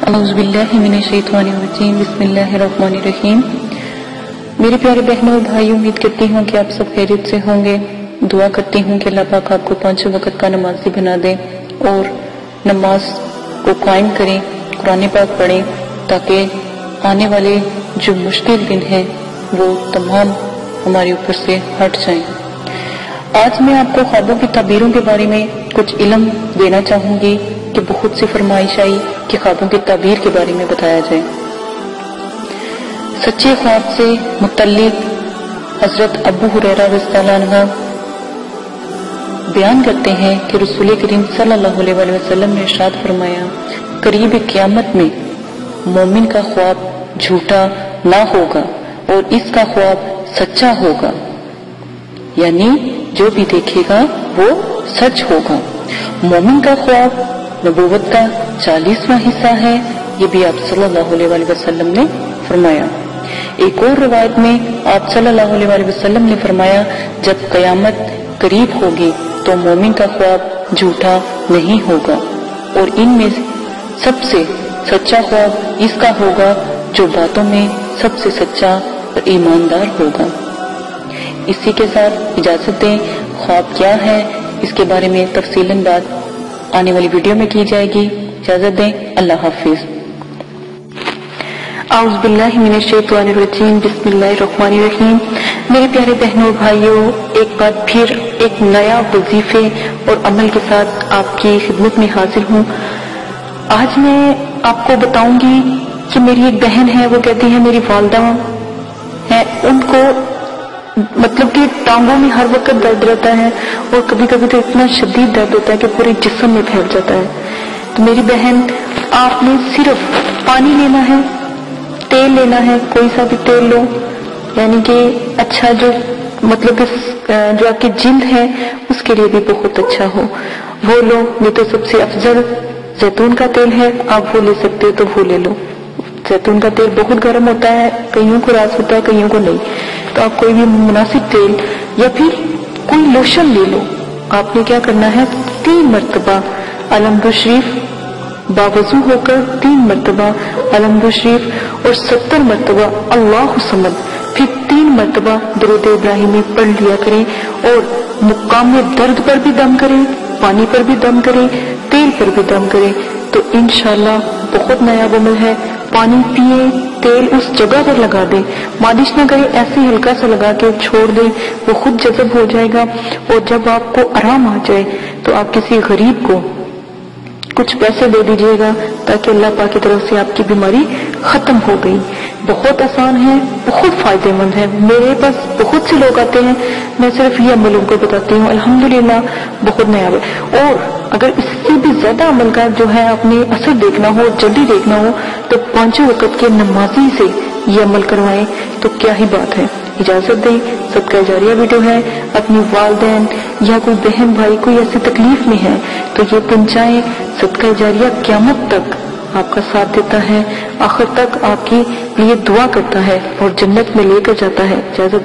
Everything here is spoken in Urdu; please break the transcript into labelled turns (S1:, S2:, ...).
S1: اعوذ باللہ من الشیطان الرجیم بسم اللہ الرحمن الرحیم۔ میرے پیارے بہنوں اور بھائیوں، امید کرتی ہوں کہ آپ سب خیریت سے ہوں گے۔ دعا کرتی ہوں کہ اللہ پاک آپ کو 5 وقت کا نمازی بنا دے اور نماز کو قائم کریں، قرآن پاک پڑھیں تاکہ آنے والے جو مشکل دن ہیں وہ تمام ہمارے اوپر سے ہٹ جائیں۔ آج میں آپ کو خوابوں کی تعبیروں کے بارے میں کچھ علم دینا چاہوں گی کہ بہت سی فرمائش آئی کہ خوابوں کی تعبیر کے بارے میں بتایا جائے۔ سچے خواب سے متعلق حضرت ابو ہریرہ رضی اللہ عنہ بیان کرتے ہیں کہ رسول کریم صلی اللہ علیہ وسلم نے ارشاد فرمایا، قریب قیامت میں مومن کا خواب جھوٹا نہ ہوگا اور اس کا خواب سچا ہوگا، یعنی جو بھی دیکھے گا وہ سچ ہوگا۔ مومن کا خواب نبوت کا 40واں حصہ ہے، یہ بھی آپ صلی اللہ علیہ وسلم نے فرمایا۔ ایک اور روایت میں آپ صلی اللہ علیہ وسلم نے فرمایا، جب قیامت قریب ہوگی تو مومن کا خواب جھوٹا نہیں ہوگا اور ان میں سب سے سچا خواب اس کا ہوگا جو باتوں میں سب سے سچا اور ایماندار ہوگا۔ اسی کے ساتھ اجازت دیں، خواب کیا ہے اس کے بارے میں تفصیلاً بات آنے والی ویڈیو میں کی جائے گی۔ اجازت دیں، اللہ حافظ۔ اعوذ باللہ من الشیطان الرجیم بسم اللہ الرحمن الرحیم۔ میرے پیارے بہنوں اور بھائیوں، ایک بار پھر ایک نیا وظیفے اور عمل کے ساتھ آپ کی خدمت میں حاضر ہوں۔ آج میں آپ کو بتاؤں گی کہ میری ایک بہن ہے، وہ کہتی ہے میری والدہ ہے، ان کو مطلب کہ ٹانگوں میں ہر وقت درد رہتا ہے اور کبھی کبھی تو اتنا شدید درد ہوتا ہے کہ پورے جسم میں پھیل جاتا ہے۔ تو میری بہن، آپ نے صرف پانی لینا ہے، تیل لینا ہے، کوئی سا بھی تیل لو، یعنی کہ اچھا جو مطلب جو آپ کی جلد ہے اس کے لیے بھی بہت اچھا ہو، وہ لو۔ یہ تو سب سے افضل زیتون کا تیل ہے، آپ وہ لے سکتے ہو تو وہ لے لو۔ زیتون کا تیل بہت گرم ہوتا ہے، کئیوں کو راس ہوتا ہے، کئیوں کو نہیں، تو آپ کوئی بھی مناسب تیل یا پھر کوئی لوشن لے لو۔ آپ نے کیا کرنا ہے، 3 مرتبہ الحمد شریف باوضو ہو کر 3 مرتبہ الحمد شریف اور 70 مرتبہ اللہ صمد، پھر 3 مرتبہ درود ابراہیمی پڑھ لیا کریں اور مقام درد پر بھی دم کریں، پانی پر بھی دم کریں، تیل پر بھی دم کریں، تو انشاءاللہ بہت نایاب عمل ہے۔ پانی پیئے، تیل اس جگہ پر لگا دیں، مالش نہ کریں، ایسے ہلکا سا لگا کے چھوڑ دیں، وہ خود جذب ہو جائے گا۔ اور جب آپ کو آرام آ جائے تو آپ کسی غریب کو کچھ پیسے دے دیجیے گا تاکہ اللہ پاک کی طرف سے آپ کی بیماری ختم ہو گئی۔ بہت آسان ہے، بہت فائدہ مند ہے۔ میرے پاس بہت سے لوگ آتے ہیں، میں صرف یہ عمل ان کو بتاتی ہوں، الحمدللہ بہت نیا ہے۔ اور اگر اس سے بھی زیادہ عمل کا جو ہے آپ نے اثر دیکھنا ہو، جلدی دیکھنا ہو، تو 5 وقت کے نمازی سے یہ عمل کروائیں تو کیا ہی بات ہے۔ اجازت دیں، صدقہ جاریہ ویڈیو ہے، اپنی والدین یا کوئی بہن بھائی کوئی ایسی تکلیف میں ہے تو یہ پہنچائیں۔ صدقہ جاریہ قیامت تک آپ کا ساتھ دیتا ہے، آخر تک آپ کے لیے دعا کرتا ہے اور جنت میں لے کر جاتا ہے۔ اجازت دیں۔